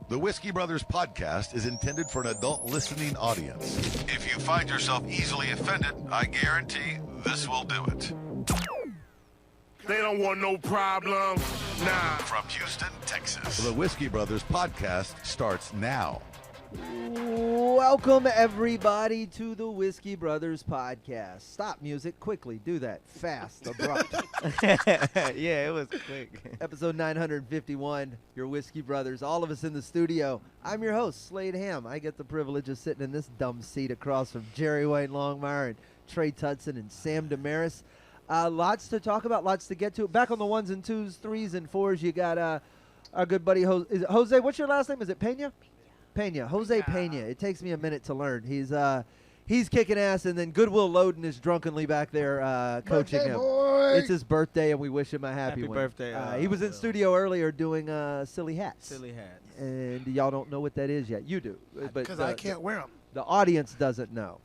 The Whiskey Brothers podcast is intended for an adult listening audience. If you find yourself easily offended, I guarantee this will do it. They don't want no problem. Nah. From Houston, Texas, the Whiskey Brothers podcast starts now. Welcome, everybody, to the Whiskey Brothers podcast. Stop music quickly. Do that fast, abrupt. Yeah, it was quick. Episode 951, your Whiskey Brothers, all of us in the studio. I'm your host, Slade Ham. I get the privilege of sitting in this dumb seat across from Jerry Wayne Longmire and Trey Tutson and Sam Damaris. Lots to talk about, lots to get to. Back on the ones and twos, threes and fours, you got our good buddy Jose. What's your last name? Is it Pena? Pena, Jose Pena. It takes me a minute to learn. He's kicking ass, and then Goodwill Loden is drunkenly back there coaching birthday him. Boy. It's his birthday, and we wish him a happy one. birthday. He was in studio earlier doing silly hats. Silly hats. And y'all don't know what that is yet. You do, but Because I can't wear them. the audience doesn't know.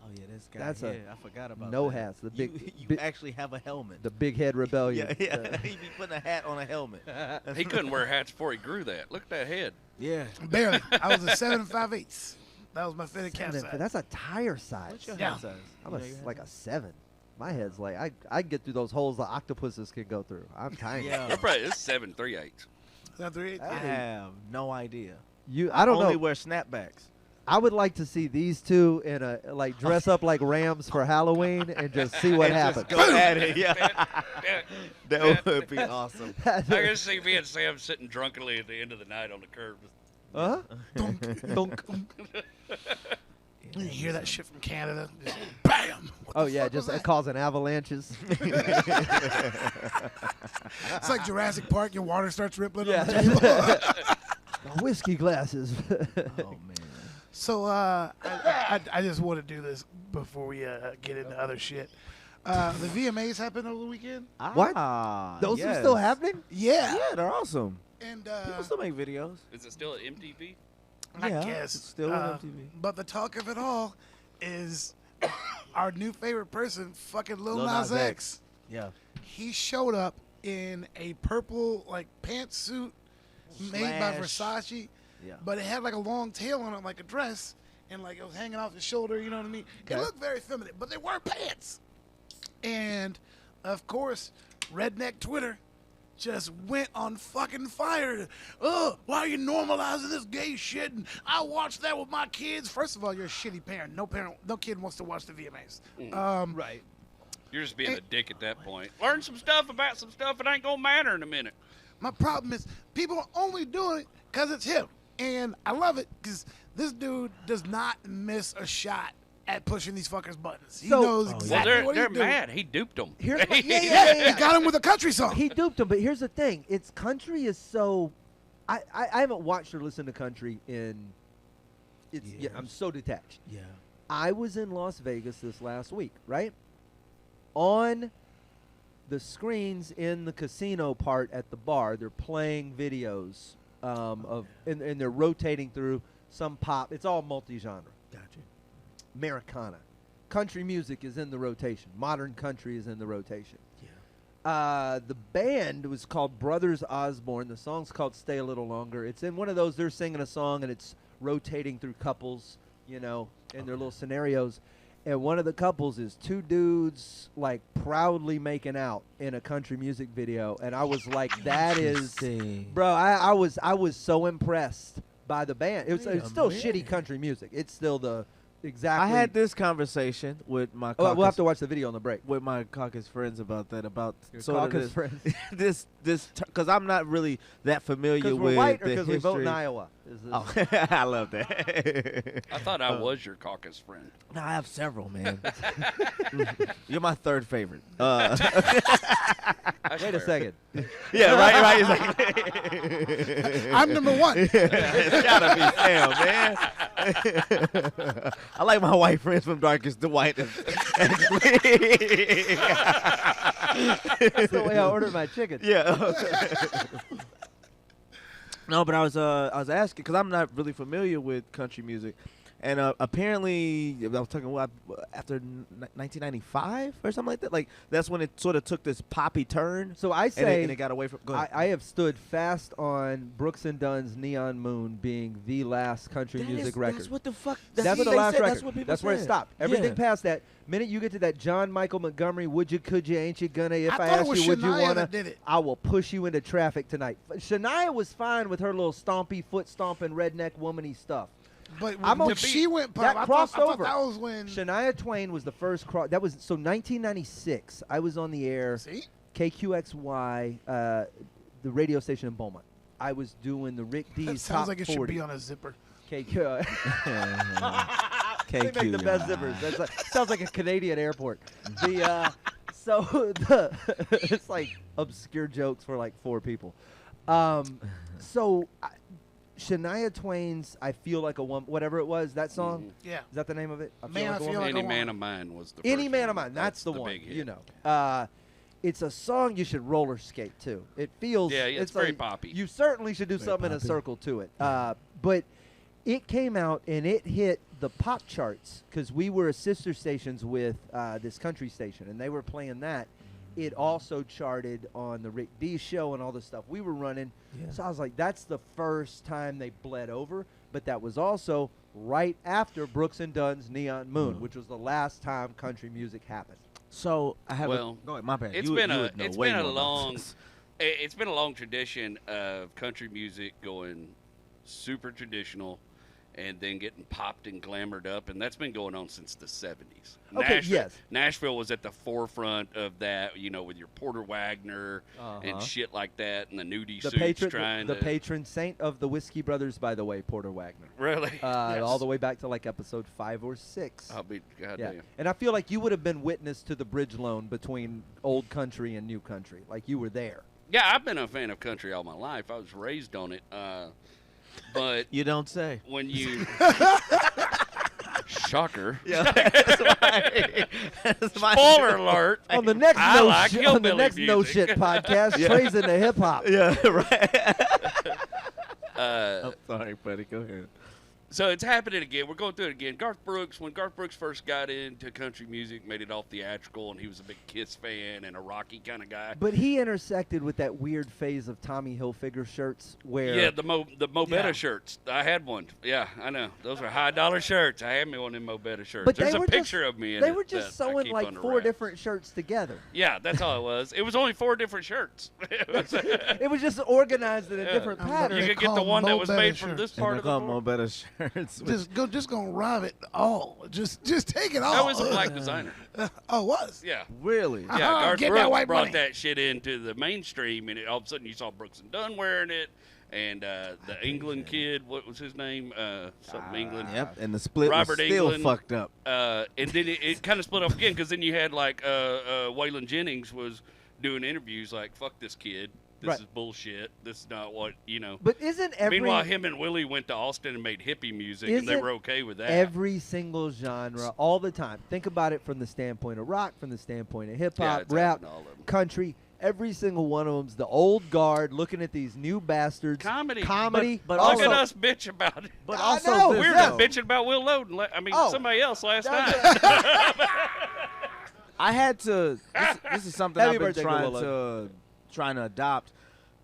Oh yeah, this guy. That's here. I forgot about no that. hats. The big, You big- actually have a helmet. the Big Head Rebellion. yeah. He be putting a hat on a helmet. He couldn't wear hats before he grew that. Look at that head. Yeah. Barely. I was a 7 5/8. That was my fitted cap size. That's a tire size. What's your Yeah. hat size? I'm You know your hat like a size? 7. My head's like I get through those holes the octopuses can go through. I'm tiny. Yeah. Probably it's 7'3". Is that 3/8? I have no idea. I don't only know. wear snapbacks. I would like to see these two in a dress up like Rams for Halloween and just see what happens. Just go at it. Yeah. Yeah. That would be awesome. I can see me and Sam sitting drunkenly at the end of the night on the curb. Huh? Dunk. You hear that shit from Canada? Just bam! What Oh the yeah, fuck was just that? causing avalanches. It's like Jurassic Park. Your water starts rippling Yeah. on the table. The whiskey glasses. Oh man. So I just want to do this before we get into other shit. The VMAs happened over the weekend. What? Ah, Those are yes. still happening? Yeah. Yeah, they're awesome. And People still make videos. Is it still at MTV? I Yeah, guess it's still on MTV. But the talk of it all is our new favorite person, fucking Lil Lil Nas Nas X. Yeah. He showed up in a purple pantsuit made by Slash- Versace, Yeah. but it had like a long tail on it, like a dress, and like it was hanging off his shoulder. You know what I mean? Okay. It looked very feminine, but they were pants. And of course, redneck Twitter just went on fucking fire. Oh, why are you normalizing this gay shit? And I watched that with my kids. First of all, you're a shitty parent. No kid wants to watch the VMAs. Right. You're just being a dick at that point. Learn some stuff about some stuff. It ain't gonna matter in a minute. My problem is people are only doing it because it's him. And I love it because this dude does not miss a shot at pushing these fuckers' buttons. He So- knows Oh, yeah. exactly Well, what they're he's doing. mad. He duped them. Here's what, Yeah, he got him with a country song. He duped him, but here's the thing. It's country is so I haven't watched or listened to country in I'm so detached. Yeah. I was in Las Vegas this last week, right? On the screens in the casino part at the bar, they're playing videos and they're rotating through some pop. It's all multi-genre. Gotcha. Americana. Country music is in the rotation. Modern country is in the rotation. Yeah. The band was called Brothers Osborne. The song's called Stay a Little Longer. It's in one of those, they're singing a song and it's rotating through couples, in their little scenarios. And one of the couples is two dudes proudly making out in a country music video. And I was like, that is, Interesting. bro, I was so impressed by the band. It's Wait a still minute. shitty country music. It's still the exactly. I had this conversation with my Oh, we'll have caucus, to watch the video on the break. with my caucus friends about that. About Your sort of caucus this, friends. this because I'm not really that familiar Because with we're white or the because we vote in history. Iowa? Is this- Oh, I love that. I thought I was your caucus friend. No, I have several, man. You're my third favorite. That's Wait a fair. second. Yeah, right. Exactly. I'm number one. It's gotta be Sam, man. I like my white friends from darkest to whitest. That's the way I ordered my chicken. Yeah. No, but I was asking because I'm not really familiar with country music, And apparently, I was talking about after 1995 or something like that. Like that's when it sort of took this poppy turn. So I and say it got away from. Go ahead. I have stood fast on Brooks and Dunn's Neon Moon being the last country music record. That's what the fuck. That's what the they last said. record. That's what people That's where it said. stopped. Everything Yeah. past that. Minute you get to that John Michael Montgomery, would you, could you, ain't you gonna? If I I, thought it ask was you, would you Shania wanna? that did it. I will push you into traffic tonight. Shania was fine with her little stompy, foot stomping, redneck womany stuff. But I'm when okay. she went pop, That I thought crossover. that was when. Shania Twain was the first cross. That was so 1996. I was on the air. See? KQXY, the radio station in Beaumont. I was doing the Rick D's That sounds top like it 40. should be on a zipper. KQ. They make the KQ, best yeah. zippers. That's like, sounds like a Canadian airport. The it's like obscure jokes for like 4 people. So Shania Twain's "I Feel Like a Woman," whatever it was, that song. Yeah. Is that the name of it? Man, I Feel Like a Any Woman. Man of Mine was the Any first Man one. of Mine. That's the one. big hit. You know. It's a song you should roller skate to. It feels. Yeah, it's very like poppy. You certainly should do something in a circle to it. But it came out and it hit the pop charts because we were sister stations with this country station, and they were playing that. It also charted on the Rick D show and all the stuff we were running. Yeah. So I was like, that's the first time they bled over. But that was also right after Brooks and Dunn's Neon Moon, which was the last time country music happened. So I have. Well, go ahead. My bad. It's You been would know it's way been a more about long this. it's been a long tradition of country music going super traditional and then getting popped and glamored up, and that's been going on since the 70s. Okay, yes. Nashville was at the forefront of that, you know, with your Porter Wagner and shit like that, and the nudie The suits patron, trying the to patron saint of the Whiskey Brothers, by the way, Porter Wagner. really. All the way back to like episode 5 or 6. I'll be Yeah, goddamn. and I feel like you would have been witness to the bridge loan between old country and new country. Like you were there. Yeah, I've been a fan of country all my life. I was raised on it, but You don't say. when you shocker. Yeah, that's why. That's my Spoiler alert! On the next I no like shit, on the hillbilly next no music. shit podcast, Yeah. Trey's into hip hop. Yeah, right. Uh, I'm sorry, buddy. Go ahead. So it's happening again. We're going through it again. Garth Brooks, when Garth Brooks first got into country music, made it all theatrical, and he was a big Kiss fan and a Rocky kind of guy. But he intersected with that weird phase of Tommy Hilfiger shirts where Yeah, the Mo Betta Yeah. shirts. I had one. Yeah, I know. Those are $high shirts. I had me one in Mo Betta shirts. but There's they a were picture just, of me in They it were just that I sewing keep like under 4 wraps. different shirts together. Yeah, that's all it was. It was only 4 different shirts. It was- It was just organized in a Yeah. different I'm pattern. you They're could get the called one that Mo was Betta made from shirts. this And part they're of the called floor. Mo Betta shirts. Just gonna rob it all. Just take it all. That was a black designer. Oh, it was. Yeah. Really? Uh-huh, Yeah, Garth get that Brooks white brought money. that shit into the mainstream, and all of a sudden you saw Brooks and Dunn wearing it, and the England kid, what was his name? Something England. Yep. And the split Robert was still England. fucked up. And then it kind of split off again, because then you had like Waylon Jennings was doing interviews like, "Fuck this kid. This Right. is bullshit. This is not what you know." But isn't every Meanwhile, him and Willie went to Austin and made hippie music, and they Isn't were okay with that. every single genre all the time? Think about it from the standpoint of rock, from the standpoint of hip Yeah, hop, it's rap, happened to all of 'em. country. Every single one of them's the old guard looking at these new bastards. Comedy. But Look also- at us bitch about it. But I also, know, this, We were yeah. just bitching about Will Loden. Somebody else last night. I had to. This is something Happy I've been birthday, trying to adopt.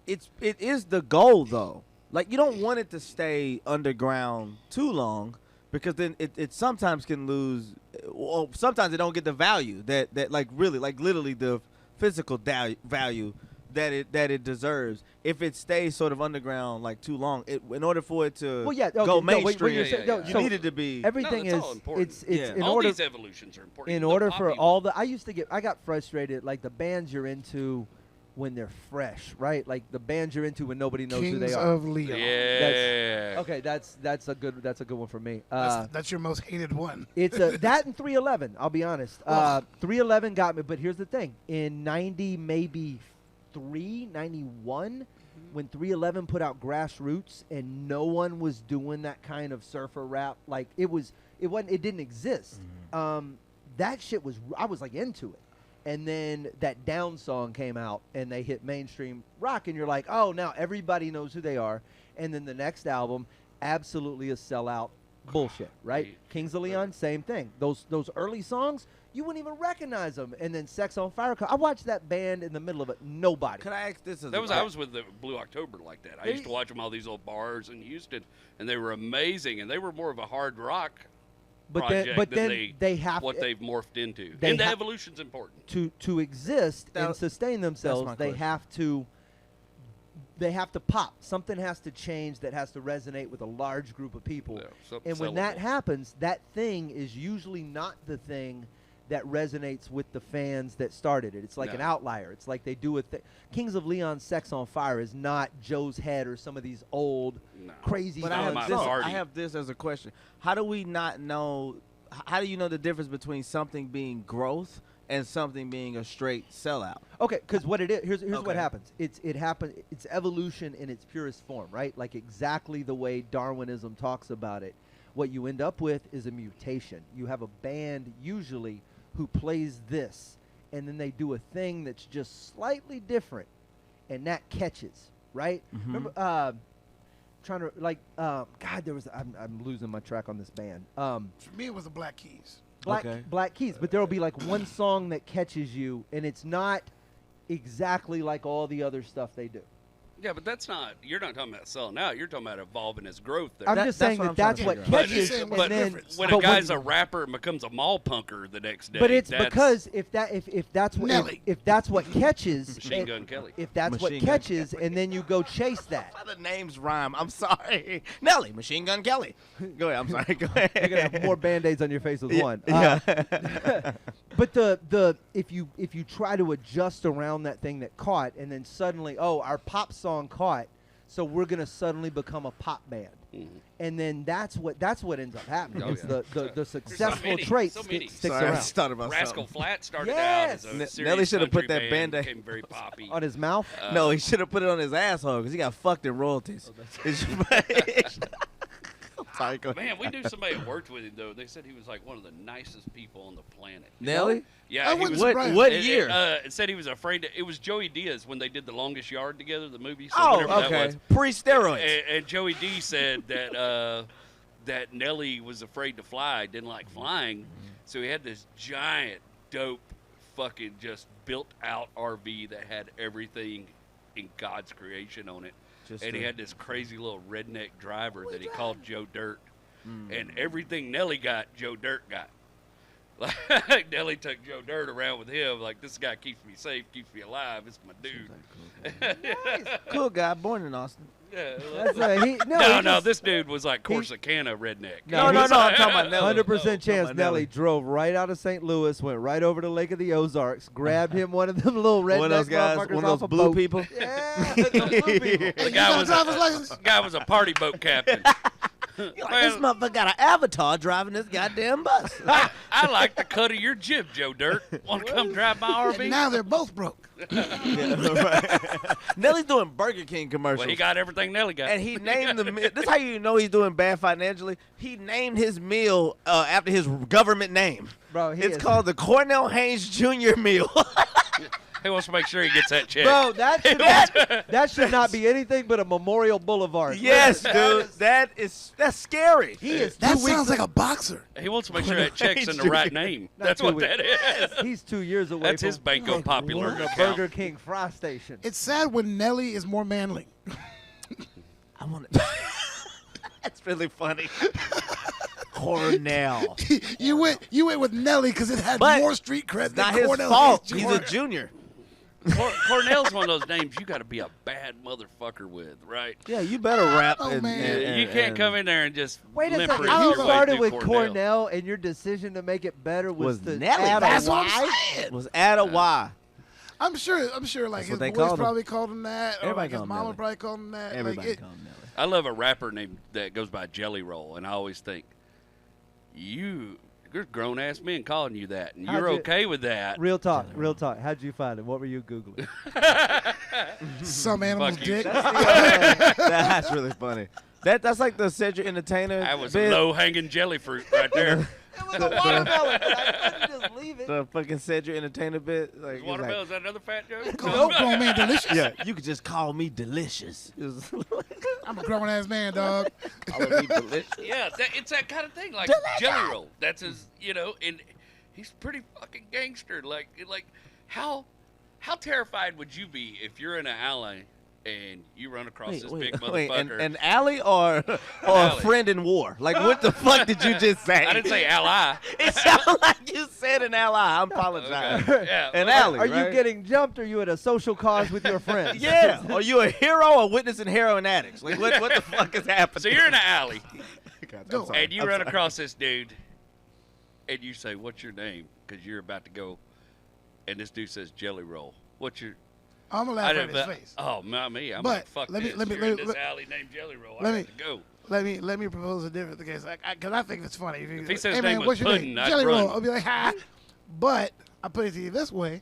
It is the goal though. Like you don't want it to stay underground too long because then it sometimes can lose. Well, sometimes it don't get the value that like really like literally the physical value that it deserves if it stays sort of underground like too long. In order for it to Well, yeah, go okay, no, what mainstream, you're saying- no, you so need it to be. everything No, it's is all important. it's Yeah. in all order these evolutions are important. in The order for poppy all the I got frustrated like the bands you're into when they're fresh, right? Like the bands you're into when nobody knows who Kings they are. of Leon. Yeah. Okay, that's a good one for me. That's your most hated one. It's that and 311. I'll be honest. Ugh. 311 got me, but here's the thing: in 90, maybe 91, when 311 put out Grassroots, and no one was doing that kind of surfer rap, like it didn't exist. That shit was I was like into it, and then that Down song came out, and they hit mainstream rock, and you're like, oh, now everybody knows who they are, and then the next album, absolutely a sellout. bullshit, right? Right. Kings of Leon, same thing. Those early songs, you wouldn't even recognize them. And then Sex on Fire. I watched that band in the middle of it. Nobody. Could I ask this? As That a was I was with the Blue October like that. I used to watch them all these old bars in Houston, and they were amazing. And they were more of a hard rock project but than then they have what they've morphed into. they And the ha- evolution's important. to exist That- and sustain themselves. my They question. have to pop. Something has to change that has to resonate with a large group of people. Yeah, something And when that sellable. happens, that thing is usually not the thing that resonates with the fans that started it. It's like an No. outlier. It's like they do a thing. Kings of Leon's Sex on Fire is not Joe's Head or some of these old No. crazy But Not I fun my have, this, songs. party. I have this as a question. How do we not know? How do you know the difference between something being growth and something being a straight sellout? Okay, because what it is, here's what Okay. happens. It's evolution in its purest form, right? Like exactly the way Darwinism talks about it. What you end up with is a mutation. You have a band usually who plays this, and then they do a thing that's just slightly different, and that catches, right? Remember, trying to God, there was I'm losing my track on this band. For me, it was the Black Keys. Okay. Black Keys, but there will be like one song that catches you, and it's not exactly like all the other stuff they do. Yeah, but that's not. You're not talking about selling out. You're talking about evolving as growth. There. I'm That- just that's saying what that I'm that's trying what to figure out. catches, But- and but then when but a guy's a rapper and becomes a mall punker the next day, but it's that's because if that's what Nelly. if that's what catches, Machine and- Gun Kelly. if that's Machine what Gun catches, and then you go chase that. Why the names rhyme? I'm sorry. Nelly, Machine Gun Kelly. Go ahead. I'm sorry. Go ahead. You're gonna have more band-aids on your face with one. Yeah. But the if you try to adjust around that thing that caught, and then suddenly, oh, our pop song caught, so we're gonna suddenly become a pop band, and then that's what ends up happening. Oh, It's yeah. the successful many, trait so many. sticks Sorry, I around. just thought about Rascal something. Flatts started Yes! out as a Nelly serious should have put country that band, Band-Aid- became very poppy. On his mouth. No, he should have put it on his asshole because he got fucked in royalties. I'm sorry. Go ahead. Man, we knew somebody that worked with him though. They said he was like one of the nicest people on the planet. Nelly? Yeah, I he wouldn't was. What surprise what me. year? It said he was afraid. It was Joey Diaz when they did The Longest Yard together, the movie. So Oh, whatever that okay. was. Pre-steroids. And Joey D said that that Nelly was afraid to fly, didn't like flying, so he had this giant, dope, fucking just built out RV that had everything in God's creation on it. Just And he a- had this crazy little redneck driver that he called Joe Dirt. And everything Nelly got, Joe Dirt got. Like Nelly took Joe Dirt around with him. Like, this guy keeps me safe, keeps me alive. It's my dude. Cool guy, born in Austin. Yeah. That's No, he just- this dude was like Corsicana redneck. No, He no, was no, like- I'm talking about Nelly. 100% talking chance about Nelly Nelly. drove right out of St. Louis, went right over to Lake of the Ozarks, grabbed him one of them little redneck One of those guys, motherfuckers one of off those a blue boat. people. Yeah, those blue people. The You guy got a was driver's license? guy was a party boat captain. You're like, this motherfucker got an avatar driving this goddamn bus. I like the cut of your jib, Joe Dirt. Want to come drive my And RV? now they're both broke. Nelly's doing Burger King commercials. Well, he got everything Nelly got. and he named the meal. This is how you know he's doing bad financially. He named his meal after his government name. Bro, he It's is- called the Cornell Haynes Jr. meal. He wants to make sure he gets that check. Bro, that should not be anything but a Memorial Boulevard. yes, dude. That's scary. He is That 2 weeks sounds like a boxer. He wants to make sure that check's in the right name. Not That's 2 what weeks. that is. He's 2 years away That's from his Banco Popular a account. Burger King fry station. It's sad when Nelly is more manly. I want to. That's really funny. Cornell. you went with Nelly because it had But more street cred It's than not his Cornell fault. Haynes He's a Jr. junior. Cornell's one of those names you got to be a bad motherfucker with, right? Yeah, you better rap. Oh, man. You can't come in there and just Wait a limp second. read You your way started through with Cornell, and your decision to make it better was to Nelly. add That's a what Y? I'm saying. Was add a Y. I'm sure like That's his what they boys called him. probably called him that. Or Everybody like his called him mama Nelly. probably called him that. Everybody like call him Nelly. I love a rapper named that goes by Jelly Roll, and I always think there's grown ass men calling you that, and How'd you're you- okay with that. Real talk, real talk. How'd you find it? What were you Googling? Some animal's Fuck you. dick. That's really funny. That's like the Cedric Entertainer. That was bit. low hanging jelly fruit right there. was a watermelon, but I couldn't just leave it. The fucking Cedric Entertainer bit. Like, Is watermelon, is that another fat joke? Grown man delicious. yeah, you could just call me delicious. It was I'm a grown ass man, dog. call me delicious. Yeah, it's that kind of thing. Like Jelly Roll. That's his, and he's pretty fucking gangster. Like how terrified would you be if you're in an alley and you run across this big motherfucker? An alley or a alley. friend in war? Like, what the fuck did you just say? I didn't say ally. It sounded like you said an ally. I apologize. Okay. Yeah. An alley, Are you right? getting jumped or are you at a social cause with your friends? Yeah. Are you a hero or witnessing heroin addicts? Like, what the fuck is happening? So you're in an alley God, I'm Go. sorry. and you I'm run sorry. across this dude and you say, "What's your name?" Because you're about to go, and this dude says Jelly Roll. What's your? I'm gonna laugh at his face. Oh, not me. I'm But like, fuck let me- this. let me- You're let in me- this let- alley named Jelly Roll. I let have me- to go. Let me propose a different because I think it's funny. If he says hey his man, name was what's your Puddin', name? I'd Jelly run. Roll. I'll be like, ha. But I put it to you this way: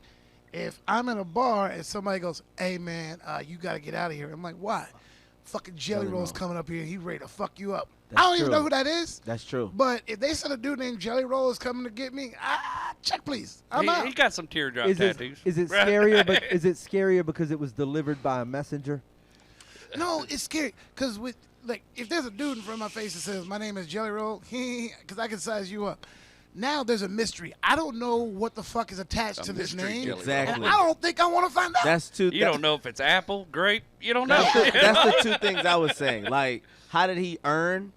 if I'm in a bar and somebody goes, "Hey man, you got to get out of here," I'm like, "Why?" Fucking Jelly Roll's coming up here. He ready to fuck you up. That's I don't even true. know who that is. That's true. But if they said a dude named Jelly Roll is coming to get me, check please. I'm out. He got some teardrop Is it, tattoos. is it Right. scarier? But is it scarier because it was delivered by a messenger? No, it's scary because if there's a dude in front of my face that says my name is Jelly Roll, because I can size you up. Now there's a mystery. I don't know what the fuck is attached A to this mystery name, Jelly Roll. Exactly. and I don't think I want to find out. That's two. You don't know if it's apple, grape. You don't know. That's the two things I was saying. Like, how did he earn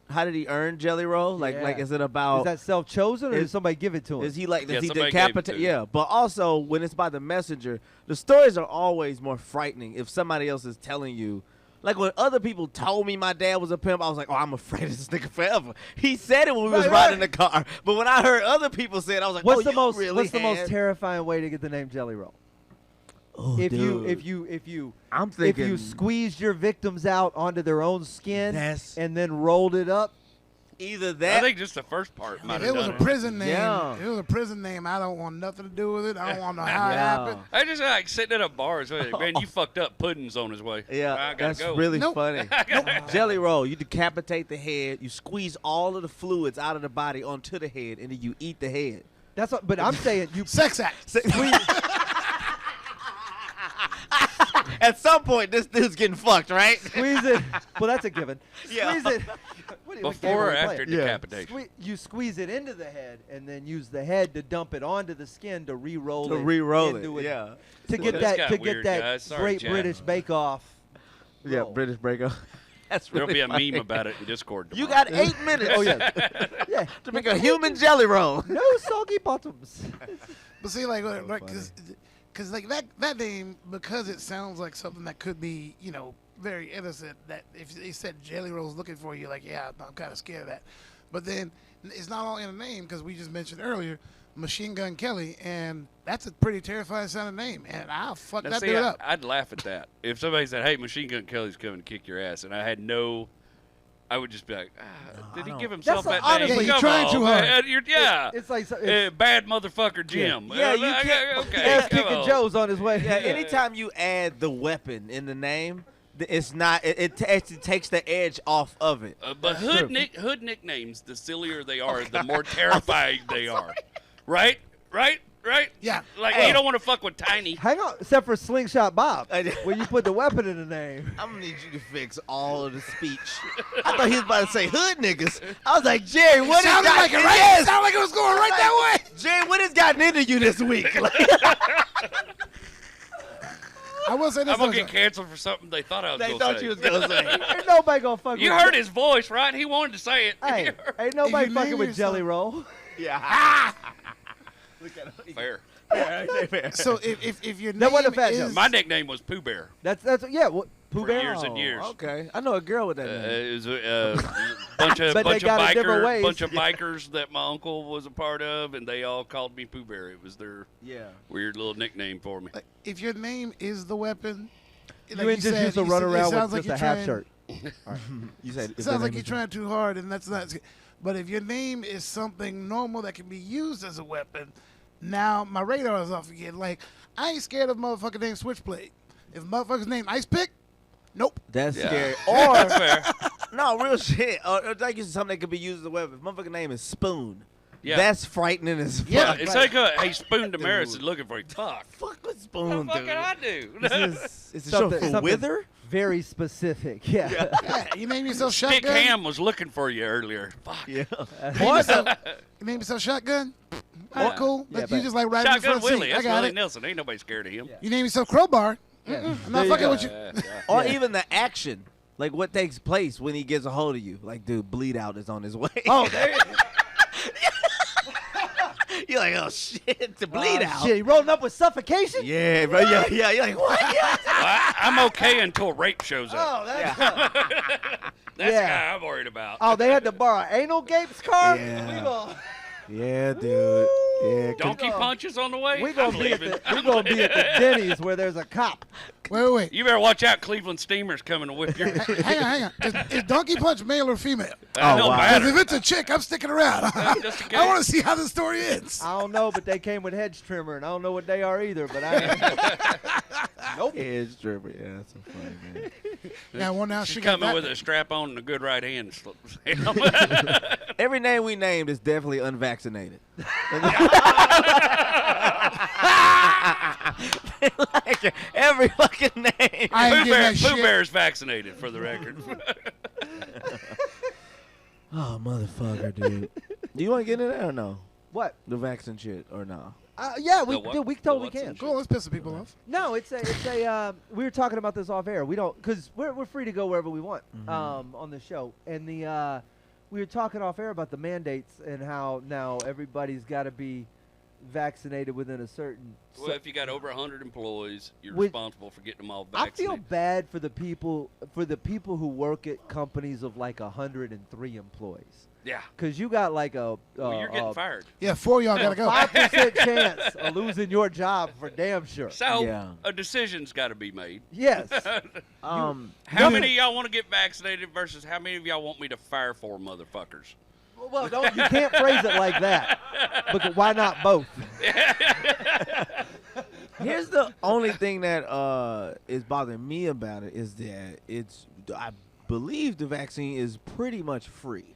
Jelly Roll? Like, Yeah. is it about? Is that self-chosen or did Is- somebody give it to him? Is he like? Does Yeah, he somebody gave it decapitate? to him. Yeah, but also when it's by the messenger, the stories are always more frightening if somebody else is telling you. Like when other people told me my dad was a pimp, I was like, "Oh, I'm afraid of this nigga forever." He said it when we was Right, riding right. the car, but when I heard other people say it, I was like, What's "Oh, the most really What's the most had-" terrifying way to get the name Jelly Roll? Oh, If dude. you I'm if thinking you squeezed your victims out onto their own skin That's- and then rolled it up, either I that. think just the first part If might it have was a done it. prison name, Yeah. if it was a prison name, I don't want nothing to do with it. I don't want to know how it Yeah. happened. I just like sitting at a bar. So, man, you fucked up. Puddin's on his way. Yeah, I gotta that's go. really Nope. funny. Jelly Roll, you decapitate the head, you squeeze all of the fluids out of the body onto the head, and then you eat the head. that's what. But I'm saying you Sex act. At some point, this dude's getting fucked, right? squeeze it. Well, that's a given. Yeah. Squeeze it. What game Before are or we after playing? decapitation? You squeeze it into the head and then use the head to dump it onto the skin to re-roll To it. re-roll into it, yeah. To get This that got to get weird, that guys. Sorry, Great Jack. British Bake Off. Yeah, roll. British breakup. That's There'll really be a funny. meme about it in Discord. You tomorrow. got 8 minutes Oh yeah, yeah. to make a human jelly roll. No soggy bottoms. But see, like, So because like that name, because it sounds like something that could be, very innocent. That if they said Jelly Roll's looking for you, like, yeah, I'm kind of scared of that. But then it's not all in a name because we just mentioned earlier, Machine Gun Kelly, and that's a pretty terrifying sounding name, and I'll fuck Now, that see, dude up. I'd laugh at that. If somebody said, "Hey, Machine Gun Kelly's coming to kick your ass," and I had no, I would just be like, "Did he I give don't- himself That's that like- name? honestly, you're Come trying on, too hard. man. Yeah, It's like it's, bad motherfucker Jim. Yeah, you can't- Okay, ass come kicking on. Joe's on his way. Yeah, anytime you add the weapon in the name, it's not. It actually takes the edge off of it. But hood nicknames, the sillier they are, the more terrifying they are. Right? Yeah. Like Hey. you don't want to fuck with Tiny. Hang on, except for Slingshot Bob, I did- when you put the weapon in the name. I'm gonna need you to fix all of the speech. I thought he was about to say hood niggas. I was like, Jerry, what has Sounded like it, gotten right? yes! Sounded like it was going right that way. Jerry, what has gotten into you this week? Like, I will say this. I'm gonna though, get canceled for something they thought I was they gonna thought say. you was gonna say. Ain't nobody gonna fuck You with heard his voice, right? He wanted to say it. Hey, ain't nobody you fucking name with Jelly yourself- Roll. Yeah. Look at him. Fair. So if your name That wasn't a fat is joke. My nickname was Pooh Bear That's yeah. What, Pooh for Bear? years and years. Okay, I know a girl with that name. It was a bunch of But they got it different ways. bunch of bikers that my uncle was a part of, and they all called me Pooh Bear. It was their Yeah. weird little nickname for me. like, if your name is the weapon, You ain't just used to run around with just a half shirt. You said It sounds like you're trying too hard, and that's not. But if your name is something normal that can be used as a weapon, now my radar is off again. Like I ain't scared of motherfucker named Switchblade. If motherfucker's name Ice Pick, nope. That's Yeah. scary. That's Or fair. no, real shit. Or like you said, something that could be used as a weapon. If motherfucker name is Spoon. Yeah. That's frightening as fuck. Yeah. It's like hey, Spoon Damaris is looking for you. Fuck. Fuck with What the Spoon, fuck dude. can I do? Is the show for Wither? Very specific. Yeah. Yeah, you named yourself Dick Shotgun. Ham was looking for you earlier. Fuck. Yeah. You named yourself Shotgun. All right, cool. Yeah, But you but- just like riding in the Shotgun front Willie. seat. I That's got Willie it. Nelson. Ain't nobody scared of him. You named yourself Crowbar. Yeah. I'm not There you fucking go. with you. Or even the action. Like what takes place when he gets a hold of you. Like, dude, bleed out is on his way. Oh, there you You're like, oh shit, to bleed out. Shit, he rolling up with suffocation? Yeah, bro. Yeah. You're like, what? Yeah. Well, I'm okay until rape shows up. Oh, that's That's the yeah. guy I'm worried about. Oh, they had to borrow Anal Gape's car? Yeah. We gon' Yeah, dude. Yeah. Donkey go. punches on the way? we gonna I'm be at leaving. the we gonna be at the Denny's where there's a cop. Wait. You better watch out. Cleveland Steamer's coming to whip your. Hang on. Is Donkey Punch male or female? That don't wow. matter. Because if it's a chick, I'm sticking around. Just in I want case. to see how the story ends. I don't know, but they came with hedge trimmer, and I don't know what they are either. But I nope. Edge stripper. Yeah, that's so funny, man. Yeah, well now She's she got coming that. with a strap on and a good right hand. Every name we named is definitely unvaccinated. Like, every fucking name. I ain't Pooh getting Bear, that Pooh shit. Bear's vaccinated, for the record. Oh, motherfucker, dude. Do you want to get into that or no? What? The vaccine shit or no? Yeah, we The what? dude, we The totally what's can. in Cool, let's piss some people off. No, it's a. We were talking about this off air. We don't because we're free to go wherever we want on the show. And we were talking off air about the mandates and how now everybody's got to be vaccinated within a certain. Well, if you got over 100 employees, you're With- responsible for getting them all I vaccinated. feel bad for the people who work at companies of like 103 employees. Yeah. Cause you got like a Well, you're getting fired. Yeah, 4 of y'all gotta go. 5% chance of losing your job for damn sure. So Yeah. a decision's got to be made. Yes. How many of y'all want to get vaccinated versus how many of y'all want me to fire 4 motherfuckers? Well, don't, you can't phrase it like that. Because why not both? Here's the only thing that is bothering me about it is that I believe the vaccine is pretty much free.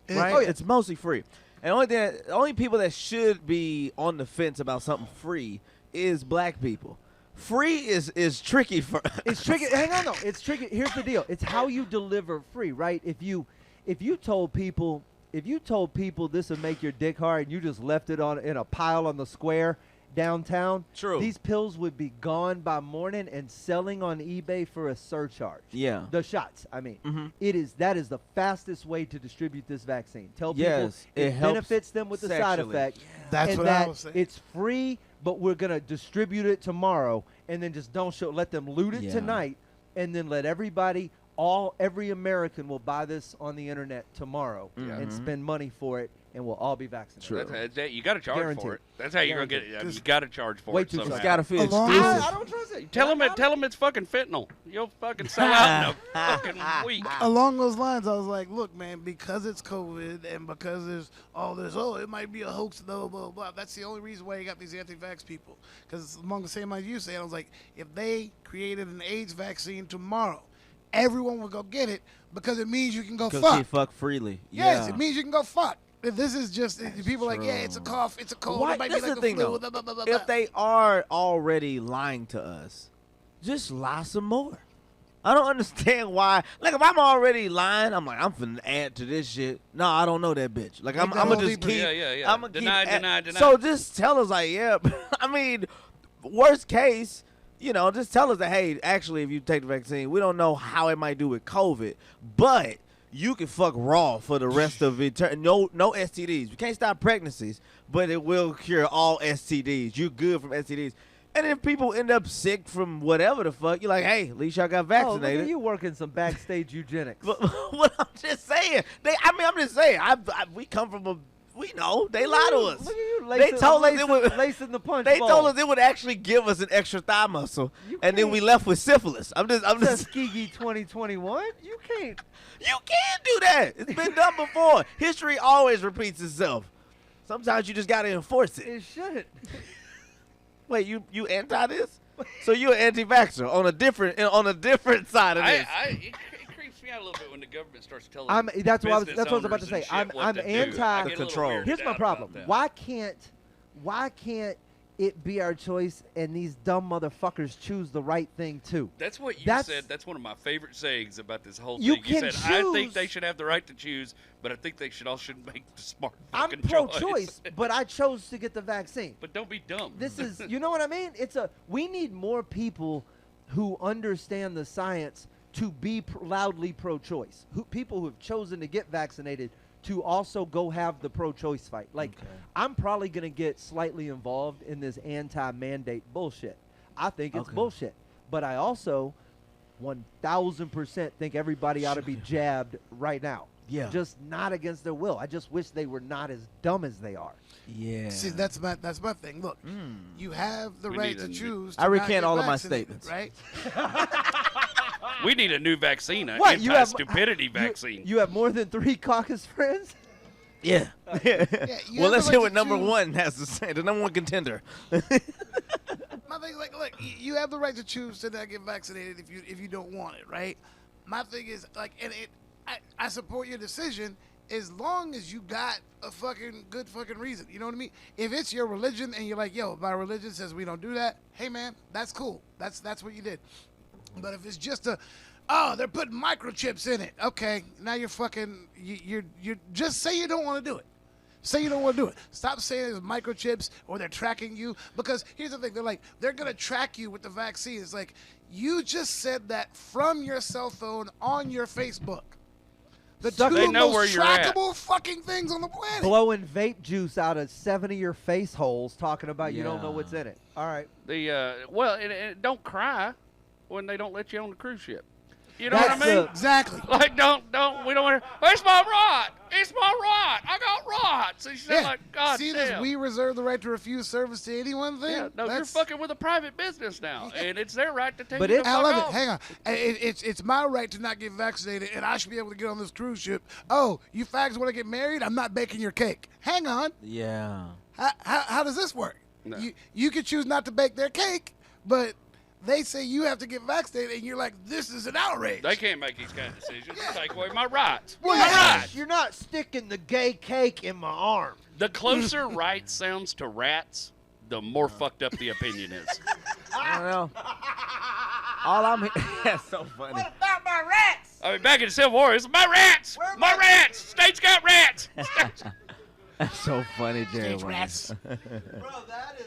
Right? Oh, yeah. It's mostly free. And the only people that should be on the fence about something free is black people. Free is tricky for It's tricky. Hang on, though. It's tricky. Here's the deal. It's how you deliver free, right? If you told people this would make your dick hard and you just left it in a pile on the square downtown, True. these pills would be gone by morning and selling on eBay for a surcharge. Yeah. The shots, I mean. Mhm. That is the fastest way to distribute this vaccine. Tell people Yes, it helps benefits them with the side sexually. effect. That's and what that I was saying. it's free, but we're gonna distribute it tomorrow, and then just let them loot it Yeah. tonight, and then let every American will buy this on the internet tomorrow and spend money for it, and we'll all be vaccinated. True. You got to charge Guaranteed. for it. That's how you're going to get it. I mean, you got to charge for Way it too somehow. It's got to feel Along- exclusive. I don't trust it. Tell them it's fucking fentanyl. You'll fucking sell out in a fucking week. Along those lines, I was like, look, man, because it's COVID and because there's all this, it might be a hoax, blah, blah, blah. That's the only reason why you got these anti-vax people. Because among the same lines you said, I was like, if they created an AIDS vaccine tomorrow, everyone would go get it because it means you can go Because fuck. he fuck freely. Yes, Yeah. it means you can go fuck. If this is just people like, yeah, it's a cough, it's a cold, Why- it might that's be like the the thing, flu, though. blah, blah, blah, blah, blah. If they are already lying to us, just lie some more. I don't understand why. Like, if I'm already lying, I'm like, I'm finna add to this shit. No, I don't know that bitch. Like, I'm that gonna whole just deeper. keep. Yeah. I'm gonna Deny, keep deny. So just tell us, like, yeah. I mean, worst case, just tell us that, hey, actually, if you take the vaccine, we don't know how it might do with COVID, but you can fuck raw for the rest of eternity. No STDs. We can't stop pregnancies, but it will cure all STDs. You're good from STDs. And if people end up sick from whatever the fuck, you're like, hey, at least y'all got Oh, look vaccinated. at you working some backstage eugenics. But what I'm just saying, I'm just saying, we come from we know they lie to us. Look at you They lacing, told us it would. lacing the punch They bowl. told us it would actually give us an extra thigh muscle, You and then we can't- left with syphilis. I'm just. Tuskegee 2021. You can't. You can do that. It's been done before. History always repeats itself. Sometimes you just gotta enforce it. It shouldn't. Wait, you anti this? So you're an anti-vaxxer on a different side of this. It creeps me out a little bit when the government starts telling. That's what I was business about to owners say. and shit I'm what to do. anti- I The get a little control. weirded Here's my out problem. about that. Why can't it be our choice and these dumb motherfuckers choose the right thing too? That's what you That's- said. That's one of my favorite sayings about this whole thing. You You can said, I think choose- they should have the right to choose, but I think they should also make the smart I'm fucking pro-choice, but I chose to get the vaccine. But don't be dumb. This is, you know what I mean? We need more people who understand the science to be loudly pro-choice. People who have chosen to get vaccinated to also go have the pro-choice fight. Like, I'm probably going to get slightly involved in this anti-mandate bullshit. I think it's bullshit. But I also 1,000% think everybody ought to be jabbed right now. Yeah. Just not against their will. I just wish they were not as dumb as they are. Yeah. See, that's my thing. Look, you have the We right need to a new- choose. To I not recant get all of my vaccinated, statements. Right? We need a new vaccine, an What, you have- anti-stupidity vaccine. You have more than 3 caucus friends? Yeah. you Well, have let's the hear right what to number choose. one has to say. The number one contender. My thing is like, look, you have the right to choose to not get vaccinated if you don't want it, right? My thing is like, I support your decision as long as you got a fucking good fucking reason. You know what I mean? If it's your religion and you're like, yo, my religion says we don't do that. Hey man, that's cool. That's what you did. But if it's just they're putting microchips in it. Okay, now you're fucking you're just say you don't want to do it. Say you don't want to do it. Stop saying it's microchips or they're tracking you. Because here's the thing, they're gonna track you with the vaccine. It's like you just said that from your cell phone on your Facebook. The They two know most where you're at. trackable fucking things on the planet. Blowing vape juice out of 7 of your face holes talking about you don't know Yeah. what's in it. All right. Don't cry when they don't let you on the cruise ship. You know That's what I mean? Exactly. Like, we don't want to, it's my rot. It's my rot. I got rot. So she's like, God See damn. this? We reserve the right to refuse service to anyone thing. Yeah, no, you're That's- fucking with a private business now, and it's their right to take But you it- the I fuck love off. it. Hang on. It's my right to not get vaccinated, and I should be able to get on this cruise ship. Oh, you fags want to get married? I'm not baking your cake. Hang on. Yeah. How does this work? No. You can choose not to bake their cake, but they say you have to get vaccinated, and you're like, this is an outrage. They can't make these kind of decisions. They take away my rights. Well, my rights. you're not sticking the gay cake in my arm. The closer right sounds to rats, the more fucked up the opinion is. I don't know. All I'm that's so funny. About my rats? I mean, back in the Civil War, it's my rats. Where are My my- rats. State's got rats. That's so funny, Jerry. Stage Wayne. rats. Bro, that is.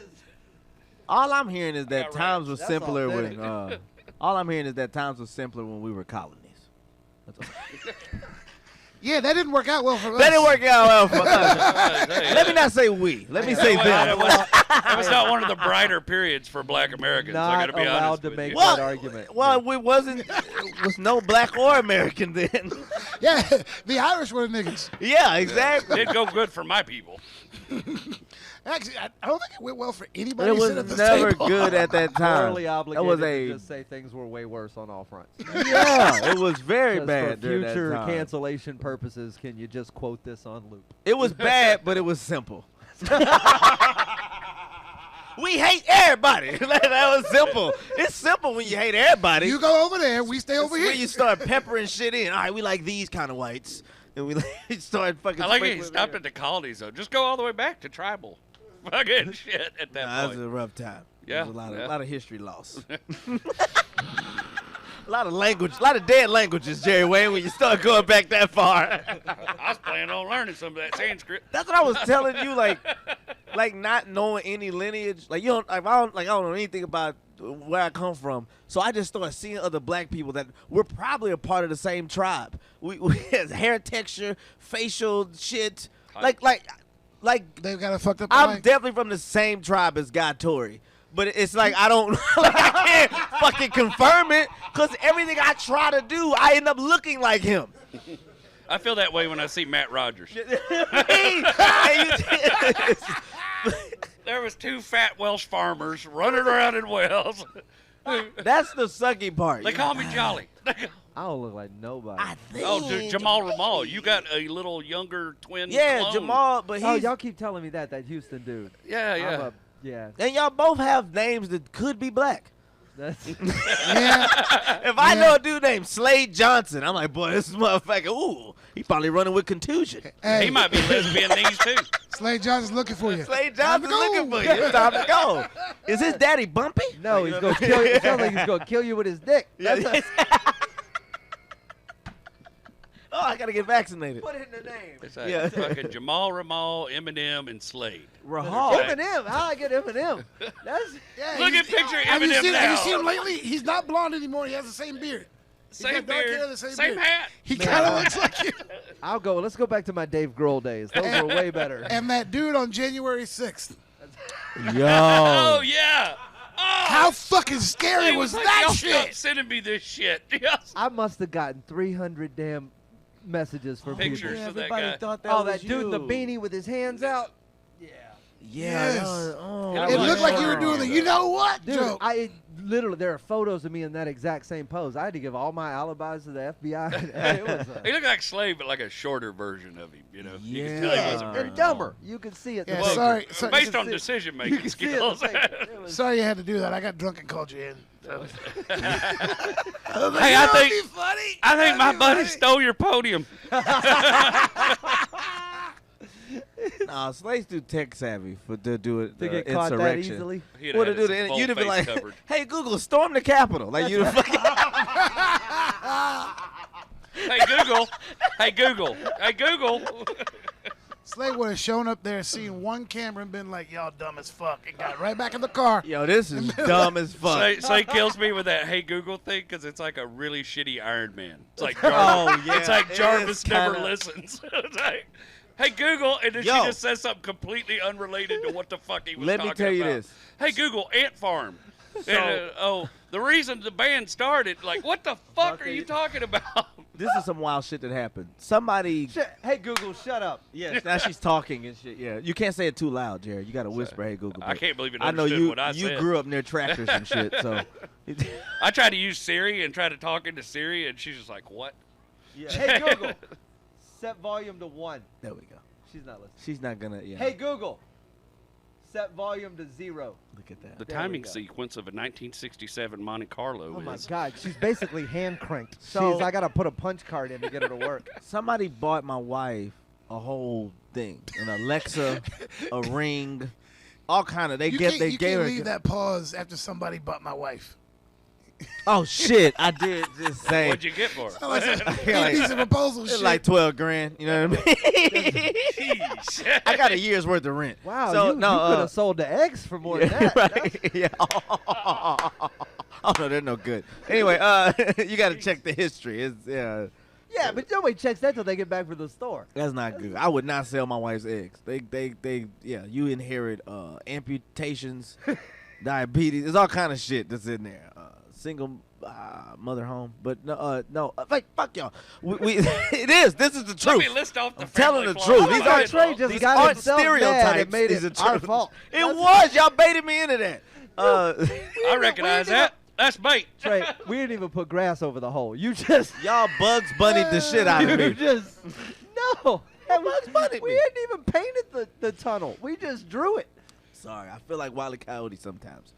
All I'm hearing is that got times were That's simpler authentic. when. All I'm hearing is that times were simpler when we were colonies. That's all. Yeah, that didn't work out well for us. That didn't work out well for us. Let Let me not say we. Let me say them. That was not one of the brighter periods for Black Americans. I Not got to be allowed honest to with make you. that argument. Well, we was no black or American then. Yeah, the Irish were the niggas. Yeah, exactly. Did go good for my people. Actually, I don't think it went well for But anybody. it was sitting at the never table. good at that time. Morally That obligated was to a just say things were way worse on all fronts. yeah. It was very Just bad for during that future time. cancellation purposes, can you just quote this on loop? It was bad, but it was simple. We hate everybody. That was simple. It's simple when you hate everybody. You go over there, we stay over It's here. when you start peppering shit in. All right, we like these kind of whites, and we start fucking. I like it. He sprinkling stopped in. at the colonies, though. Just go all the way back to tribal. Fucking shit at that Nah, that point. was a rough time. Yeah, There was yeah. a lot of history lost. A lot of language, a lot of dead languages, Jerry Wayne. When you start going back that far. I was planning on learning some of that Sanskrit. That's what I was telling you, like not knowing any lineage. Like you don't, like, I don't know anything about where I come from. So I just started seeing other black people that we're probably a part of the same tribe. We have hair texture, facial shit, like They've got a fucked up I'm eye. definitely from the same tribe as Guy Tory. But it's like I don't, like I can't fucking confirm it because everything I try to do, I end up looking like him. I feel that way when I see Matt Rogers. There was two fat Welsh farmers running around in Wales. That's the sucky part. They call me Jolly. I don't look like nobody. I think. Oh, Jamal Ramal. You got a little younger twin Yeah, clone. Jamal, but Oh, he's. y'all keep telling me that Houston dude. Yeah, yeah. Yeah. And y'all both have names that could be black. That's Yeah. If I know a dude named Slade Johnson, I'm like, boy, this motherfucker, ooh, he probably running with contusion. Hey, He might be lesbian these too. Slade Johnson's looking for you. Slade Time to Johnson's go. looking for you. It's time to go. Is his daddy bumpy? no, he's gonna kill you. It sounds like he's gonna kill you with his dick. That's Oh, I gotta get vaccinated. put it in the name. It's like Yeah. fucking Jamal Ramal, Eminem, and Slade. Rahal. Eminem. How I get Eminem? That's Yeah, Look he's- at picture have you Eminem seen, Have you now. seen him lately? He's not blonde anymore. He has the same beard. Same got dark beard, hair, the same same beard. hat. He kind of looks like you. I'll go. Let's go back to my Dave Grohl days. Those were way better. And that dude on January 6th. Yo. Oh yeah. Oh, How fucking scary he was like, that "Y'all shit? Stop sending me this shit. Yes. I must have gotten 300 damn messages from Pictures. people. of that Everybody guy. thought that Oh, was that dude in the you. beanie with his hands out. Yeah. Yeah. Yes. Oh, It It was looked like you were short doing on the you, you know what Dude, joke. I literally there are photos of me in that exact same pose. I had to give all my alibis to the FBI. It was He looked like Slade, but like a shorter version of him. You know. You can tell he Yeah. wasn't very and dumber. You could see it. in the Yeah, picture. sorry. Based sorry, on see it. decision You making can see it in the skills. picture. It was- sorry you had to do that. I got drunk and called you in. So. Hey, I think funny. I think my That'd be buddy funny. stole your podium. Nah, slaves too tech savvy to do it. to get caught that insurrection. easily. He'd What to have do? had his To, full you'd have been face like, covered. "Hey Google, storm the Capitol!" Like you'd have fucking. Hey Google. Hey Google. Hey Google. Slade would have shown up there, seen one camera, and been like, "Y'all dumb as fuck," and got right back in the car. Yo, this is dumb as fuck. Say kills me with that Hey Google thing because it's like a really shitty Iron Man. It's like Oh, Jarvis. yeah, It's like it Jarvis is never kinda- listens. It's like, hey Google, and then Yo. she just says something completely unrelated to what the fuck he was Let me talking tell you about. this. Hey Google, ant farm. And, the reason the band started, like, what the fuck are you talking about? This is some wild shit that happened. Somebody. Hey Google, shut up. Yes, now she's talking and shit. Yeah, you can't say it too loud, Jared. You got to whisper, "Hey Google." I but can't believe it I know understood you. what I you said. grew up near tractors and shit, so. I tried to use Siri and try to talk into Siri, and she's just like, what? Hey Google, set volume to 1. There we go. She's not listening. She's not gonna. Yeah. Hey Google, set volume to 0. look at that. The There we timing go. sequence of a 1967 Monte Carlo Oh my is. God, she's basically hand cranked. So- I gotta put a punch card in to get her to work. Somebody bought my wife a whole thing, an Alexa, a ring, all kind of. They You get. can't, They you gave can't her. leave that pause after somebody bought my wife. Oh shit! I did just say. What'd you get for Like her? some piece of proposal It's shit. like 12 grand. You know what I mean? Jeez. I got a year's worth of rent. Wow, So, you no, could have sold the eggs for more than Yeah, that. right. Yeah. Oh no, they're no good. Anyway, you got to check the history. It's Yeah, but nobody checks that till they get back from the store. that's not good. I would not sell my wife's eggs. They yeah. You inherit amputations, diabetes. There's all kind of shit that's in there. Single mother home, but no. Like fuck y'all. We it is. This is the Let truth. me list off the I'm telling family the flaws truth. of These my aren't in-laws. Trey just These got aren't himself mad stereotypes. and made These it are our truth. fault. It was. Y'all baited me into that. I recognize that. That's bait. Trey, we didn't even put grass over the hole. You just Y'all Bugs Bunnied the shit out of you me. just no. That was, Bugs Bunnied we me. hadn't even painted the tunnel. We just drew it. Sorry, I feel like Wile E. Coyote sometimes.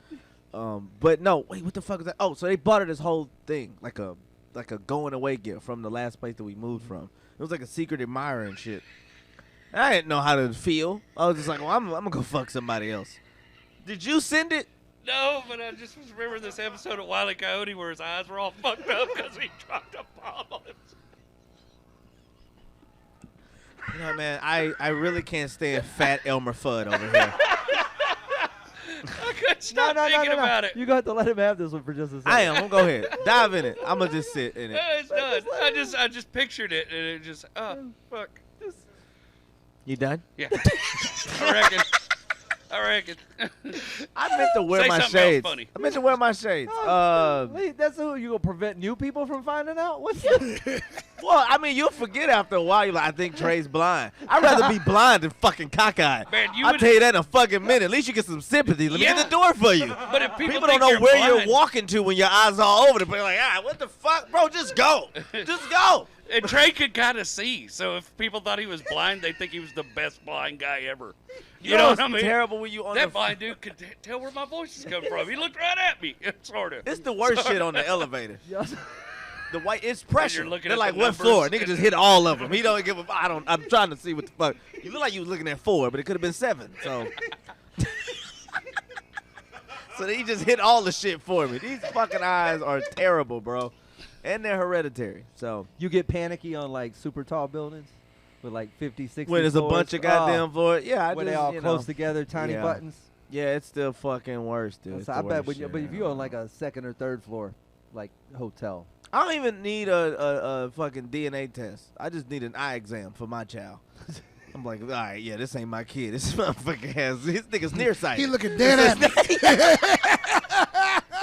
But no, wait, what the fuck is that? Oh, so they bought her this whole thing, like a going away gift from the last place that we moved from. It was like a secret admirer and shit. I didn't know how to feel. I was just like, well, I'm gonna go fuck somebody else. Did you send it? No, but I just was remembering this episode of Wile E. Coyote where his eyes were all fucked up because he dropped a bomb on himself. You know, man, I really can't stand fat Elmer Fudd over here. I couldn't stop thinking about it. You got to let him have this one for just a second. I am. I'm gonna go ahead. Dive in it. I'm gonna just sit in it. It's done. I just pictured it and it just fuck. You done? Yeah. I reckon. I meant to wear Say my something else shades. funny. I meant to wear my shades. Wait, that's who you gonna prevent new people from finding out? What's this? Well, I mean, you'll forget after a while. You're like, I think Trey's blind. I'd rather be blind than fucking cockeyed. Man, you I'll would- tell you that in a fucking minute. At least you get some sympathy. Let me get Yeah. the door for you. But if people don't think know you're where blind- you're walking to when your eyes are all over the place. Like, what the fuck, bro? Just go. Just go. And Trey could kind of see, so if people thought he was blind, they'd think he was the best blind guy ever. You know what I it's mean? terrible when you on That the. blind dude could tell where my voice is coming from. He looked right at me, sort of. It's the worst shit on the elevator. The white, it's pressure. looking They're at like, the what numbers. floor? Nigga just hit all of them. He don't give a. I'm trying to see what the fuck. You look like you was looking at 4, but it could have been 7. So. So he just hit all the shit for me. These fucking eyes are terrible, bro, and they're hereditary. So You get panicky on like super tall buildings with like 50, 60 when there's a floors. bunch of goddamn floors, yeah, I when just, they all you close know, together, tiny yeah. buttons. Yeah, it's still fucking worse, dude. It's So the I bet, worst but shit. if you on like a second or third floor, like hotel, I don't even need a fucking DNA test. I just need an eye exam for my child. I'm like, all right, yeah, this ain't my kid. This motherfucker has this nigga's nearsighted. He looking dead at me.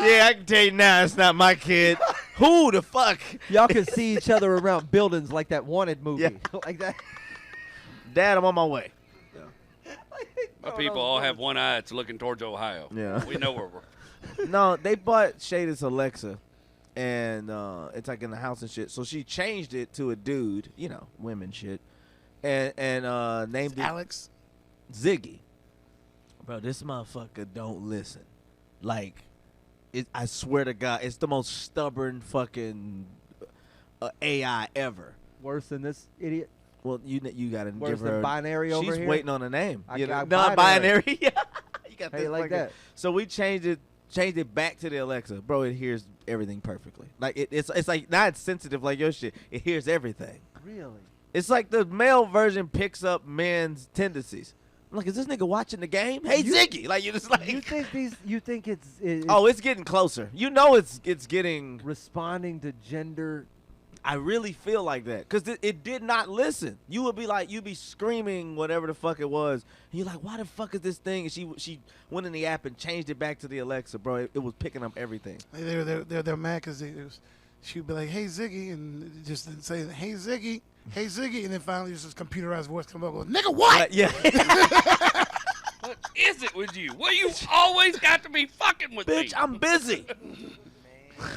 Yeah, I can tell you now, it's not my kid. Who the fuck? y'all can see each other around buildings like that Wanted movie, Yeah. like that. Dad, I'm on my way. My people all have one eye. It's looking towards Ohio. Yeah. We know where we're. No, they bought Shadis Alexa, and it's like in the house and shit. So she changed it to a dude, you know, women shit, and named it Alex. Ziggy. Bro, this motherfucker don't listen. Like, I swear to God, it's the most stubborn fucking AI ever. Worse than this idiot. Well, you gotta Worse give than her. binary over She's here? waiting on a name. I You know, got non-binary. Yeah, you got How you this like fucking- that? So we changed it back to the Alexa, bro. It hears everything perfectly. Like it's like not sensitive like your shit. It hears everything. Really? It's like the male version picks up men's tendencies. I'm like, is this nigga watching the game? Hey, Ziggy, like you just like. You think these? You think it's Oh, it's getting closer. You know, it's getting. responding to gender? I really feel like that because it did not listen. You would be like, you'd be screaming whatever the fuck it was. And you're like, why the fuck is this thing? And she went in the app and changed it back to the Alexa, bro. It was picking up everything. They're mad because she'd be like, "Hey Ziggy," and just didn't say, "Hey Ziggy, hey Ziggy," and then finally just this computerized voice come up, goes, "Nigga, what?" But, yeah. What is it with you? Well, you always got to be fucking with me. Bitch, I'm busy.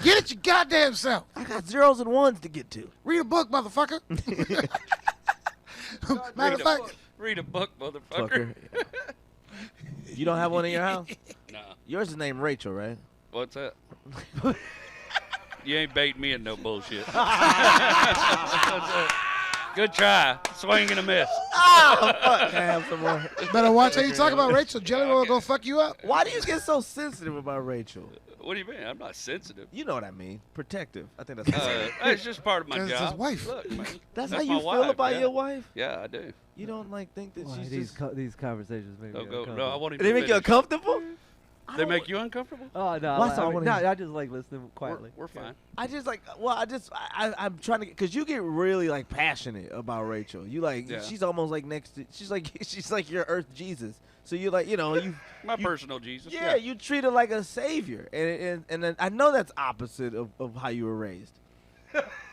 Get it your goddamn self. I got zeros and ones to get to. Read a book, motherfucker. Matter of fact, Read a book, motherfucker. Fucker. You don't have one in your house? Nah. Yours is named Rachel, right? What's that? You ain't baiting me in no bullshit. Good try. Swing and a miss. Oh, fuck. Can I have some more? better watch how you talk about Rachel. Jelly Roll gonna fuck you up. Why do you get so sensitive about Rachel? What do you mean? I'm not sensitive. You know what I mean. Protective. I think that's It's just part of my 'Cause it's job. his wife. Look, man, That's how my you feel wife, about yeah. your wife? Yeah, I do. You don't like think that Why, she's these just... these conversations make me No, go. No, I uncomfortable. won't even. They make you finish. uncomfortable? They make you uncomfortable? Oh no! Why so I wanna hear- I just like listening quietly. We're fine. I just like, well, I'm trying to get, because you get really like passionate about Rachel. You like, Yeah. she's almost like next to, she's like your earth Jesus. So you're like, you know, you, My personal Jesus. yeah, you treat her like a savior. And then I know that's opposite of how you were raised.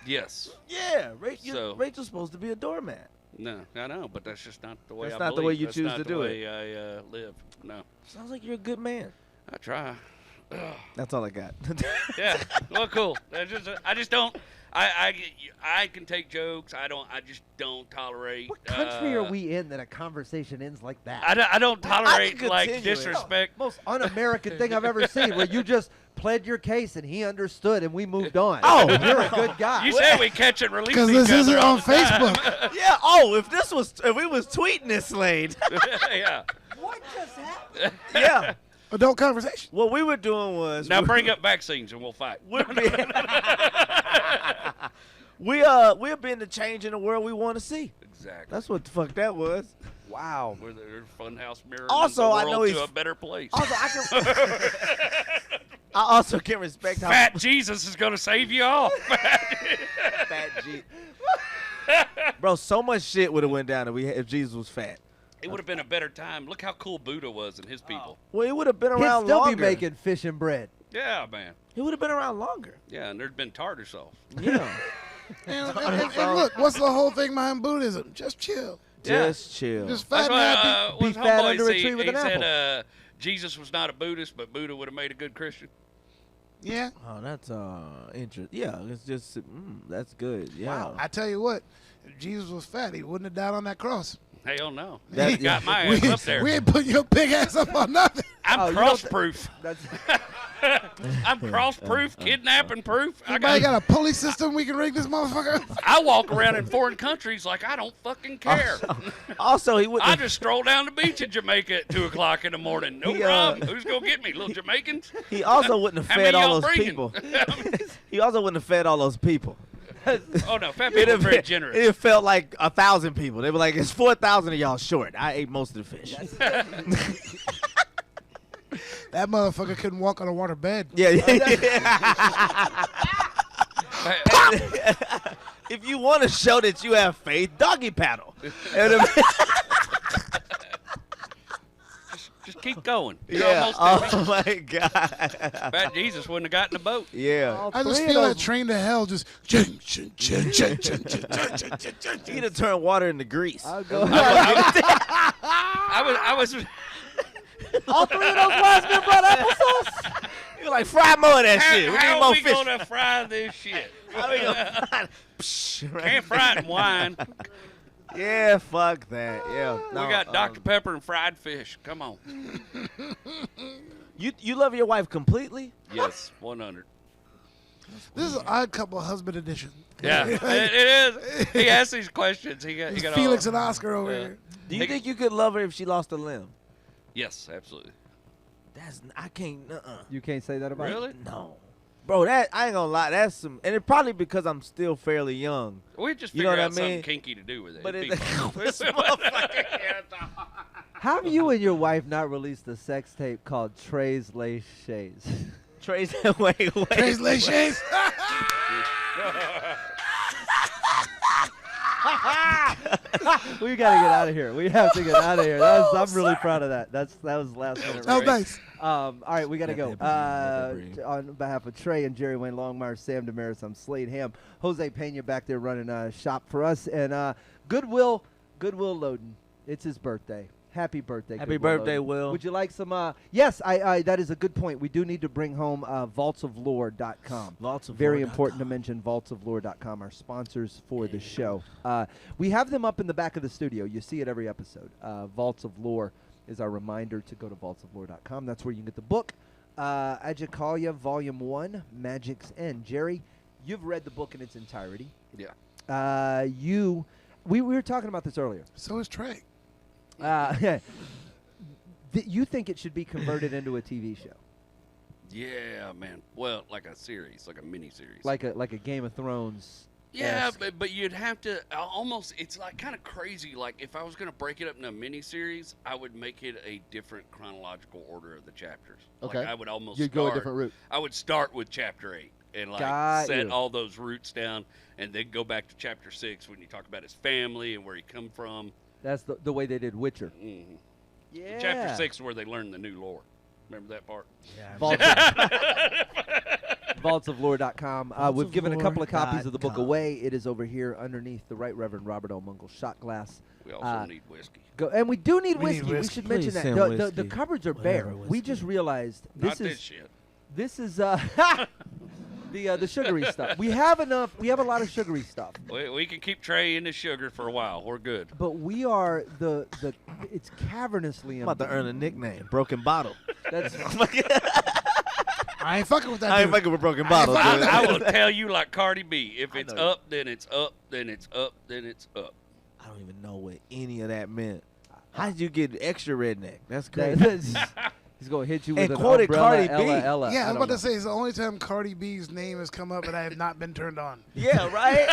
Yes. Yeah, So- Rachel's supposed to be a doormat. No, I know, but that's just not the way That's I not the way believe. you That's choose not to the do way I live. No, Sounds like you're a good man. I try. That's all I got. Yeah. Well, cool. I just don't. I can take jokes. I just don't tolerate. What country are we in that a conversation ends like that? I don't tolerate can like continue it. disrespect. Most un-American thing I've ever seen, where you just pled your case and he understood and we moved on. Oh. You're a good guy. You say we catch and release Because each this isn't other all on the time. Facebook. Yeah. Oh, if we was tweeting this, Slade. Yeah. What just happened? Yeah. Adult conversation. What we were doing was Now bring up vaccines and we'll fight. we're being the change in the world we want to see. Exactly. That's what the fuck that was. Wow. We're the funhouse mirror. Also, the I world know to he's- a better place. Also, I also can respect how Fat Jesus is gonna save you all. fat G. Bro, so much shit would have went down if Jesus was fat. It would have been a better time. Look how cool Buddha was and his people. Well, he would have been He'd around still longer. be making fish and bread. Yeah, man. He would have been around longer. Yeah, and there'd been tartar sauce. Yeah. And look, what's the whole thing behind Buddhism? Just chill. Just chill. Just That's fat why and happy. what's Be fat homeboy under a say? tree with He an said apple. Jesus was not a Buddhist, but Buddha would have made a good Christian. Yeah. Oh, that's interesting. Yeah, it's just that's good. Yeah. I tell you what, if Jesus was fat, he wouldn't have died on that cross. Hell no. That- You got my ass up there. We ain't putting your big ass up on nothing. I'm you don't cross-proof. That's I'm cross-proof, kidnapping-proof. Anybody got a pulley system we can rig this motherfucker? I walk around in foreign countries like I don't fucking care. Also, he wouldn't. I have- just stroll down the beach in Jamaica at 2 o'clock in the morning. No He, problem. Who's gonna get me, little Jamaicans? He also wouldn't have How fed many all y'all those bringing? people. He also wouldn't have fed all those people. Oh no, fat people are very generous. It felt like 1,000 people. They were like, "It's 4,000 of y'all short." I ate most of the fish. That motherfucker couldn't walk on a water bed. Yeah. If you want to show that you have faith, doggy paddle. Just keep going. You're Yeah. almost there. Oh my God. Fat Jesus wouldn't have gotten the boat. Yeah. I just Three of feel those- that train to hell just. You'd have turned water into grease. I'll go. I was All three of those wise men brought applesauce. You're like, fry more of that shit. We how need are more we fish. gonna fry this shit? How we gonna fry it? Psh, right. Can't fry it in wine. Yeah, fuck that. Yeah. We No, got Dr. Pepper and fried fish. Come on. You love your wife completely? Yes, 100. This is an Odd Couple Husband Edition. Yeah, it is. He asked these questions. He got Felix all, and Oscar over Yeah. here. Do you think you could love her if she lost a limb? Yes, absolutely. I can't. You can't say that about Really? No, bro. That I ain't gonna lie. That's some, and it probably because I'm still fairly young. We just You figure know what out I something mean? kinky to do with it. But It'd it, be fun. this motherfucker. How have you and your wife not released a sex tape called Trey's Lace Shades? Trace, wait. Translation. We gotta get out of here. We have to get out of here. I'm really proud of that. That was last minute. That was right? nice. All right, we gotta go. Never On behalf of Trey and Jerry Wayne Longmire, Sam Damaris, I'm Slade Ham, Jose Pena back there running a shop for us, and Goodwill Loden. It's his birthday. Happy birthday! Happy Goodwill birthday, Loden. Will. Would you like some? Yes, I. That is a good point. We do need to bring home vaultsoflore.com. Very important to mention vaultsoflore.com, our sponsors for the show. We have them up in the back of the studio. You see it every episode. Vaults of Lore is our reminder to go to vaultsoflore.com. That's where you can get the book. Ajakalia Volume 1, Magic's End. Jerry, you've read the book in its entirety. Yeah. We were talking about this earlier. So is Trey. You think it should be converted into a TV show, Yeah, man. Well, like a series, like a mini series. like a Game of Thrones? Yeah, but you'd have to almost. It's like kind of crazy. Like if I was gonna break it up into a mini series, I would make it a different chronological order of the chapters. Okay. Like I would almost. You'd go a different route. I would start with chapter 8 and like Got set you. all those roots down, and then go back to chapter 6 when you talk about his family and where he come from. That's the way they did Witcher. hmm Yeah. Chapter 6 is where they learn the new lore. Remember that part? Vaultsoflore.com. We've given a couple of copies of the book away. It is over here underneath the Right Reverend Robert L. Mungle shot glass. We also need whiskey. And we do need We need whiskey. We whiskey. should mention Please that. send The whiskey. cupboards are Whatever bare. We whiskey. just realized Not this shit. this is the sugary stuff. We have enough. We have a lot of sugary stuff. We can keep Trey in the sugar for a while. We're good. But we are it's cavernously I'm about to empty. earn a nickname, Broken Bottle. That's I ain't fucking with that I ain't dude. fucking with Broken Bottle. dude. I will tell you like Cardi B. If I it's know. up, then it's up, then it's up, then it's up. I don't even know what any of that meant. How did you get extra redneck? That's crazy. that's- he's gonna hit you with And an quoted umbrella. Cardi B. Ella, Ella. Yeah, I was don't about know. to say it's the only time Cardi B's name has come up and I have not been turned on. Yeah, right?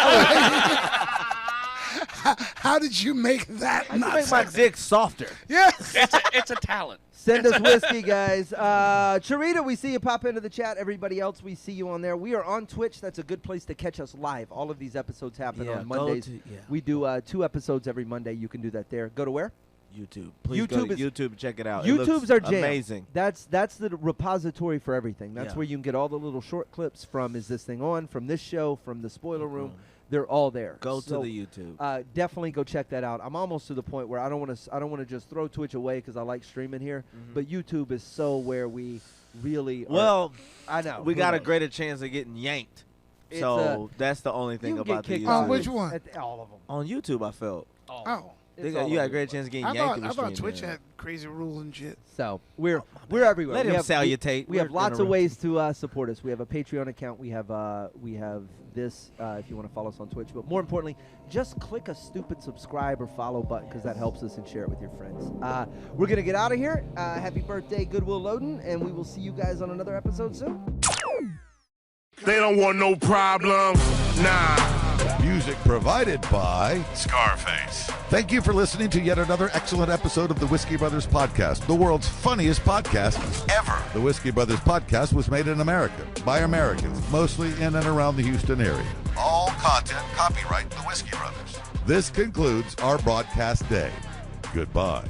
How did you make that I not make my sexy? dick softer. Yes. It's a talent. Send us whiskey, guys. Charita, we see you pop into the chat. Everybody else, we see you on there. We are on Twitch. That's a good place to catch us live. All of these episodes happen on Mondays. We do 2 episodes every Monday. You can do that there. Go to where? YouTube. Please go YouTube to is- YouTube and check it out. It looks YouTube's our jam. amazing. That's the repository for everything. That's Yeah. where you can get all the little short clips from Is This Thing On, from this show, from the spoiler room. They're all there. Go So, to the YouTube. definitely go check that out. I'm almost to the point where I don't want to just throw Twitch away because I like streaming here. But YouTube is so where we really. Well, I know we who got a knows? greater chance of getting yanked. It's, So that's the only thing You can about get the kicked YouTube. On off which one? all of them. On YouTube, I felt. Oh. It's You all got a over great the chance of getting I yanked. thought Twitch had crazy rules and shit. So we're everywhere. Let We him have- salutate. We have We're lots gonna of ways to support us. We have a Patreon account. We have this if you want to follow us on Twitch. But more importantly, just click a stupid subscribe or follow button because that helps us, and share it with your friends. We're gonna get out of here. Happy birthday, Goodwill Loden, and we will see you guys on another episode soon. They don't want no problems. Nah. Music provided by Scarface. Thank you for listening to yet another excellent episode of the Whiskey Brothers Podcast, the world's funniest podcast ever. The Whiskey Brothers Podcast was made in America by Americans, mostly in and around the Houston area. All content copyright the Whiskey Brothers. This concludes our broadcast day. Goodbye.